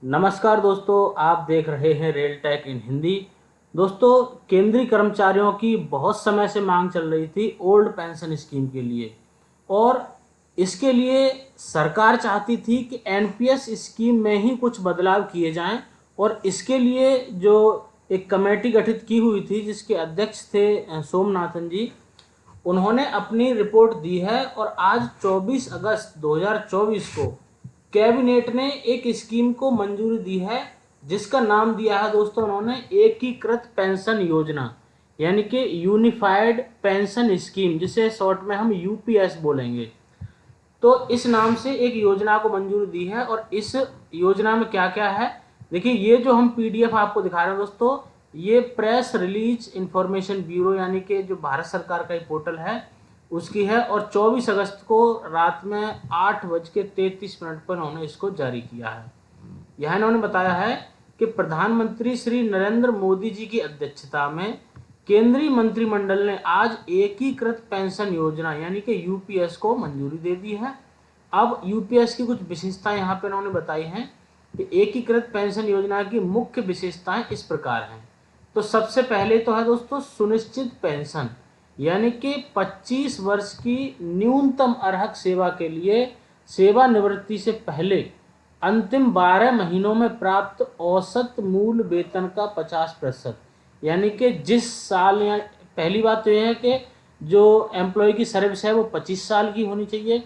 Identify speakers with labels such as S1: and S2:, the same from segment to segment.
S1: नमस्कार दोस्तों, आप देख रहे हैं रेल टेक इन हिंदी। दोस्तों, केंद्रीय कर्मचारियों की बहुत समय से मांग चल रही थी ओल्ड पेंशन स्कीम के लिए। और इसके लिए सरकार चाहती थी कि एनपीएस स्कीम में ही कुछ बदलाव किए जाएं। और इसके लिए जो एक कमेटी गठित की हुई थी जिसके अध्यक्ष थे सोमनाथन जी, उन्होंने अपनी रिपोर्ट दी है। और आज 24 अगस्त 2024 को कैबिनेट ने एक स्कीम को मंजूरी दी है, जिसका नाम दिया है दोस्तों उन्होंने एकीकृत पेंशन योजना, यानी कि यूनिफाइड पेंशन स्कीम, जिसे शॉर्ट में हम यूपीएस बोलेंगे। तो इस नाम से एक योजना को मंजूरी दी है। और इस योजना में क्या क्या है, देखिए, ये जो हम पीडीएफ आपको दिखा रहे हैं दोस्तों, ये प्रेस रिलीज इंफॉर्मेशन ब्यूरो यानी कि जो भारत सरकार का ही पोर्टल है उसकी है। और 24 अगस्त को रात में 8:33 पर उन्होंने इसको जारी किया है। यह इन्होंने बताया है कि प्रधानमंत्री श्री नरेंद्र मोदी जी की अध्यक्षता में केंद्रीय मंत्रिमंडल ने आज एकीकृत पेंशन योजना यानी कि यूपीएस को मंजूरी दे दी है। अब यूपीएस की कुछ विशेषताएं यहाँ पे उन्होंने बताई हैं कि एकीकृत पेंशन योजना की मुख्य विशेषताएं इस प्रकार हैं। तो सबसे पहले तो है दोस्तों सुनिश्चित पेंशन, यानी कि 25 वर्ष की न्यूनतम अर्हक सेवा के लिए सेवानिवृत्ति से पहले अंतिम 12 महीनों में प्राप्त औसत मूल वेतन का 50%। यानी कि जिस साल, या पहली बात तो यह है कि जो एम्प्लॉय की सर्विस है वो 25 साल की होनी चाहिए।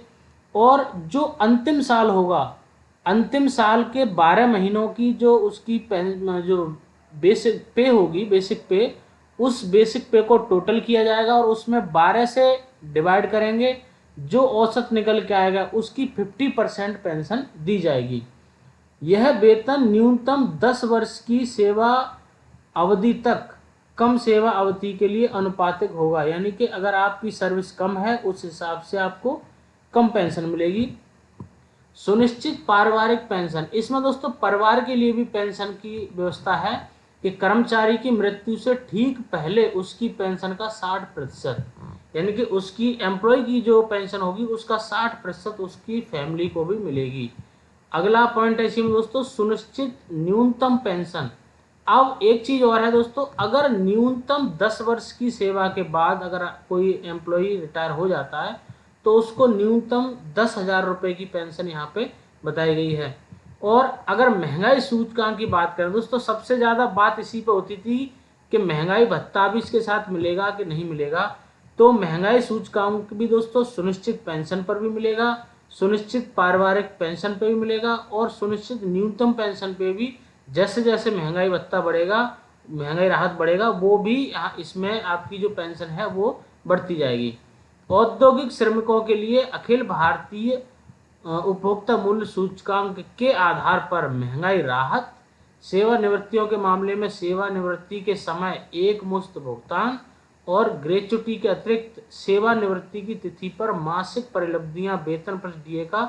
S1: और जो अंतिम साल होगा, अंतिम साल के 12 महीनों की जो उसकी जो बेसिक पे होगी, बेसिक पे, उस बेसिक पे को टोटल किया जाएगा और उसमें 12 से डिवाइड करेंगे। जो औसत निकल के आएगा उसकी 50% पेंशन दी जाएगी। यह वेतन न्यूनतम 10 वर्ष की सेवा अवधि तक कम सेवा अवधि के लिए अनुपातिक होगा, यानी कि अगर आपकी सर्विस कम है उस हिसाब से आपको कम पेंशन मिलेगी। सुनिश्चित पारिवारिक पेंशन, इसमें दोस्तों परिवार के लिए भी पेंशन की व्यवस्था है कि कर्मचारी की मृत्यु से ठीक पहले उसकी पेंशन का 60%, यानी कि उसकी एम्प्लॉय की जो पेंशन होगी उसका 60% उसकी फैमिली को भी मिलेगी। अगला पॉइंट है इसमें दोस्तों सुनिश्चित न्यूनतम पेंशन। अब एक चीज और है दोस्तों, अगर न्यूनतम 10 वर्ष की सेवा के बाद अगर कोई एम्प्लॉय रिटायर हो जाता है तो उसको न्यूनतम 10,000 रुपये की पेंशन यहाँ पे बताई गई है। और अगर महंगाई सूचकांक की बात करें दोस्तों, सबसे ज़्यादा बात इसी पे होती थी कि महंगाई भत्ता भी इसके साथ मिलेगा कि नहीं मिलेगा। तो महंगाई सूचकांक भी दोस्तों सुनिश्चित पेंशन पर भी मिलेगा, सुनिश्चित पारिवारिक पेंशन पे भी मिलेगा और सुनिश्चित न्यूनतम पेंशन पे भी। जैसे जैसे महंगाई भत्ता बढ़ेगा, महंगाई राहत बढ़ेगा, वो भी इसमें आपकी जो पेंशन है वो बढ़ती जाएगी। औद्योगिक श्रमिकों के लिए अखिल भारतीय उपभोक्ता मूल्य सूचकांक के आधार पर महंगाई राहत, सेवानिवृत्तियों के मामले में सेवानिवृत्ति के समय एक मुश्त भुगतान और ग्रेच्युटी के अतिरिक्त सेवानिवृत्ति की तिथि पर मासिक परिलब्धियां वेतन प्लस डीए का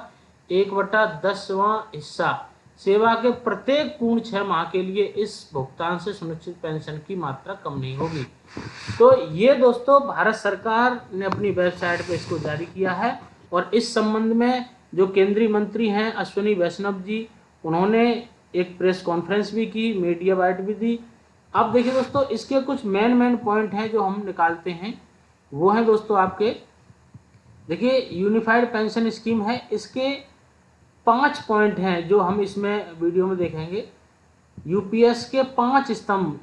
S1: 1/10वां हिस्सा सेवा के प्रत्येक पूर्ण 6 माह के लिए इस भुगतान से सुनिश्चित पेंशन की मात्रा कम नहीं होगी। तो ये दोस्तों भारत सरकार ने अपनी वेबसाइट पे इसको जारी किया है। और इस संबंध में जो केंद्रीय मंत्री हैं अश्विनी वैष्णव जी, उन्होंने एक प्रेस कॉन्फ्रेंस भी की, मीडिया बाइट भी दी। अब देखिए दोस्तों, इसके कुछ मेन पॉइंट हैं जो हम निकालते हैं, वो हैं दोस्तों आपके, देखिए यूनिफाइड पेंशन स्कीम है, इसके 5 पॉइंट हैं जो हम इसमें वीडियो में देखेंगे। यूपीएस के 5 स्तंभ,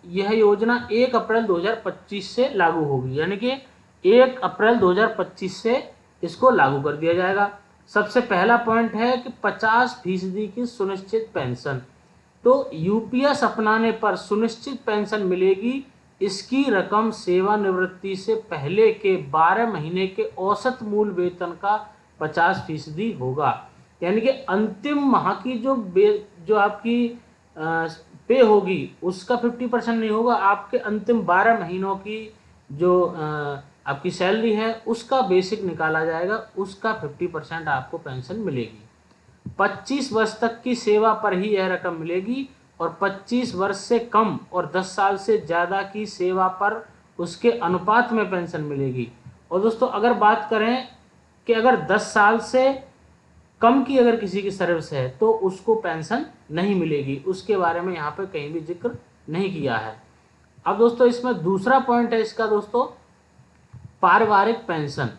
S1: यह योजना 1 अप्रैल 2025 से लागू होगी, यानी कि 1 अप्रैल 2025 से इसको लागू कर दिया जाएगा। सबसे पहला पॉइंट है कि 50% की सुनिश्चित पेंशन। तो यूपीएस अपनाने पर सुनिश्चित पेंशन मिलेगी। इसकी रकम सेवानिवृत्ति से पहले के 12 महीने के औसत मूल वेतन का 50% होगा, यानी कि अंतिम माह की जो आपकी पे होगी उसका 50% नहीं होगा, आपके अंतिम 12 महीनों की जो आपकी सैलरी है उसका बेसिक निकाला जाएगा, उसका 50% आपको पेंशन मिलेगी। 25 वर्ष तक की सेवा पर ही यह रकम मिलेगी और 25 वर्ष से कम और 10 साल से ज़्यादा की सेवा पर उसके अनुपात में पेंशन मिलेगी। और दोस्तों अगर बात करें कि अगर 10 साल से कम की अगर किसी की सर्विस है तो उसको पेंशन नहीं मिलेगी, उसके बारे में यहाँ पे कहीं भी जिक्र नहीं किया है। अब दोस्तों इसमें दूसरा पॉइंट है इसका दोस्तों, पारिवारिक पेंशन।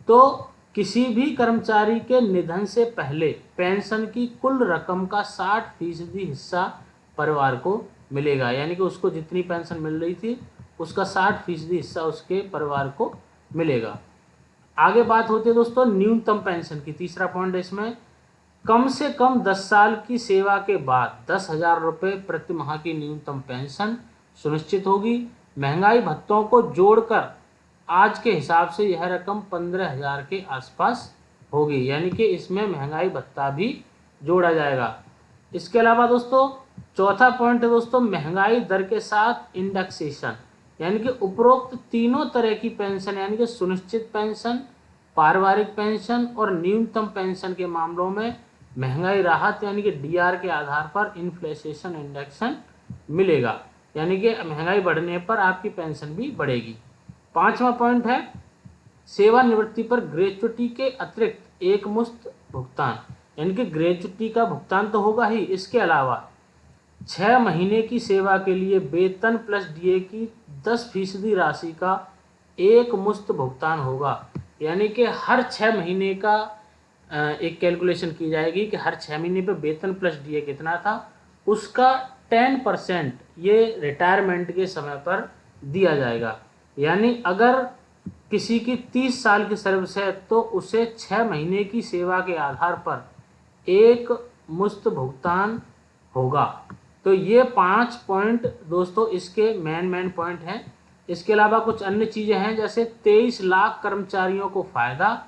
S1: तो किसी भी कर्मचारी के निधन से पहले पेंशन की कुल रकम का 60% हिस्सा परिवार को मिलेगा, यानी कि उसको जितनी पेंशन मिल रही थी उसका 60% हिस्सा उसके परिवार को मिलेगा। आगे बात होती है दोस्तों न्यूनतम पेंशन की, तीसरा पॉइंट है इसमें, कम से कम 10 साल की सेवा के बाद 10,000 रुपये प्रति माह की न्यूनतम पेंशन सुनिश्चित होगी। महंगाई भत्तों को जोड़कर आज के हिसाब से यह रकम 15,000 के आसपास होगी, यानी कि इसमें महंगाई भत्ता भी जोड़ा जाएगा। इसके अलावा दोस्तों चौथा पॉइंट है दोस्तों महंगाई दर के साथ इंडेक्सेशन, यानी कि उपरोक्त तीनों तरह की पेंशन यानी कि सुनिश्चित पेंशन, पारिवारिक पेंशन और न्यूनतम पेंशन के मामलों में महंगाई राहत यानी कि डीआर के आधार पर इन्फ्लेशन इंडेक्शन मिलेगा, यानी कि महंगाई बढ़ने पर आपकी पेंशन भी बढ़ेगी। पांचवा पॉइंट है सेवानिवृत्ति पर ग्रेच्युटी के अतिरिक्त एक मुश्त भुगतान, यानी कि ग्रेच्युटी का भुगतान तो होगा ही, इसके अलावा 6 महीने की सेवा के लिए वेतन प्लस डीए की 10% राशि का एक मुश्त भुगतान होगा, यानी कि हर 6 महीने का एक कैलकुलेशन की जाएगी कि हर 6 महीने पे वेतन प्लस डीए कितना था, उसका 10% ये रिटायरमेंट के समय पर दिया जाएगा। यानी अगर किसी की 30 साल की सर्विस है तो उसे 6 महीने की सेवा के आधार पर एक मुश्त भुगतान होगा। तो ये 5 पॉइंट दोस्तों इसके मेन पॉइंट हैं। इसके अलावा कुछ अन्य चीज़ें हैं जैसे 23 लाख कर्मचारियों को फ़ायदा,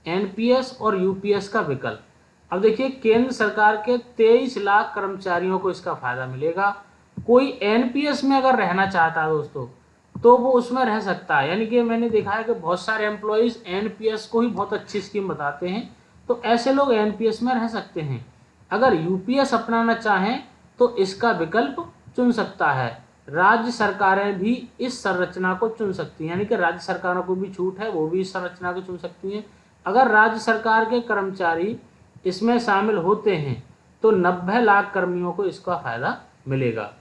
S1: एनपीएस और यूपीएस का विकल्प। अब देखिए केंद्र सरकार के 23 लाख कर्मचारियों को इसका फ़ायदा मिलेगा। कोई एनपीएस में अगर रहना चाहता है दोस्तों तो वो उसमें रह सकता है, यानी कि मैंने देखा है कि बहुत सारे एम्प्लॉयज़ एनपीएस को ही बहुत अच्छी स्कीम बताते हैं, तो ऐसे लोग एनपीएस में रह सकते हैं। अगर यूपीएस अपनाना चाहें तो इसका विकल्प चुन सकता है। राज्य सरकारें भी इस संरचना को चुन सकती हैं, यानी कि राज्य सरकारों को भी छूट है, वो भी इस संरचना को चुन सकती हैं। अगर राज्य सरकार के कर्मचारी इसमें शामिल होते हैं तो 90 लाख कर्मियों को इसका फायदा मिलेगा।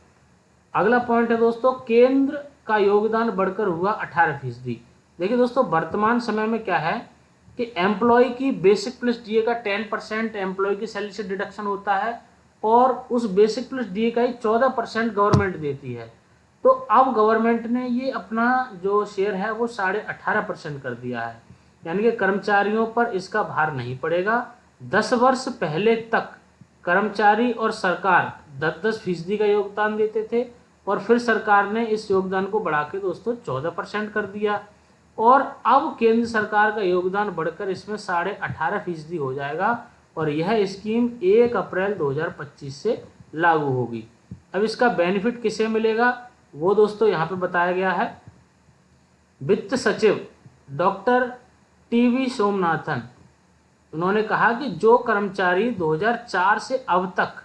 S1: अगला पॉइंट है दोस्तों केंद्र का योगदान बढ़कर हुआ 18%। देखिए दोस्तों वर्तमान समय में क्या है कि एम्प्लॉय की बेसिक प्लस डीए का 10% एम्प्लॉय की सैलरी से डिडक्शन होता है और उस बेसिक प्लस डीए का ही 14% गवर्नमेंट देती है। तो अब गवर्नमेंट ने ये अपना जो शेयर है वो 18.5% कर दिया है, यानी कि कर्मचारियों पर इसका भार नहीं पड़ेगा। 10 वर्ष पहले तक कर्मचारी और सरकार 10% का योगदान देते थे और फिर सरकार ने इस योगदान को बढ़ा के दोस्तों 14% कर दिया और अब केंद्र सरकार का योगदान बढ़कर इसमें 18.5% हो जाएगा और यह स्कीम 1 अप्रैल 2025 से लागू होगी। अब इसका बेनिफिट किसे मिलेगा वो दोस्तों यहाँ पे बताया गया है। वित्त सचिव डॉक्टर टीवी सोमनाथन उन्होंने कहा कि जो कर्मचारी 2004 से अब तक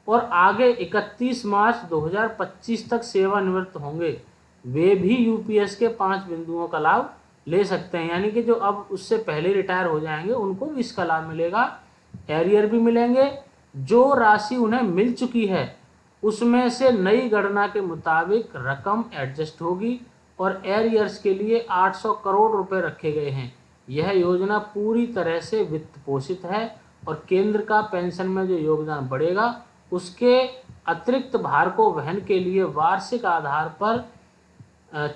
S1: और आगे 31 मार्च 2025 तक सेवानिवृत्त होंगे वे भी यूपीएस के 5 बिंदुओं का लाभ ले सकते हैं, यानी कि जो अब उससे पहले रिटायर हो जाएंगे उनको भी इसका लाभ मिलेगा। एरियर भी मिलेंगे, जो राशि उन्हें मिल चुकी है उसमें से नई गणना के मुताबिक रकम एडजस्ट होगी और एरियर्स के लिए 800 करोड़ रुपए रखे गए हैं। यह योजना पूरी तरह से वित्त पोषित है और केंद्र का पेंशन में जो योगदान बढ़ेगा उसके अतिरिक्त भार को वहन के लिए वार्षिक आधार पर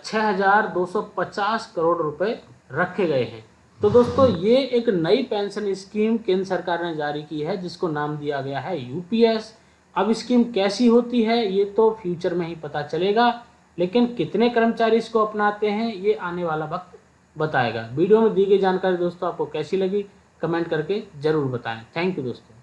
S1: 6,250 करोड़ रुपए रखे गए हैं। तो दोस्तों ये एक नई पेंशन स्कीम केंद्र सरकार ने जारी की है जिसको नाम दिया गया है यूपीएस। अब स्कीम कैसी होती है ये तो फ्यूचर में ही पता चलेगा, लेकिन कितने कर्मचारी इसको अपनाते हैं ये आने वाला वक्त बताएगा। वीडियो में दी गई जानकारी दोस्तों आपको कैसी लगी कमेंट करके ज़रूर बताएं। थैंक यू दोस्तों।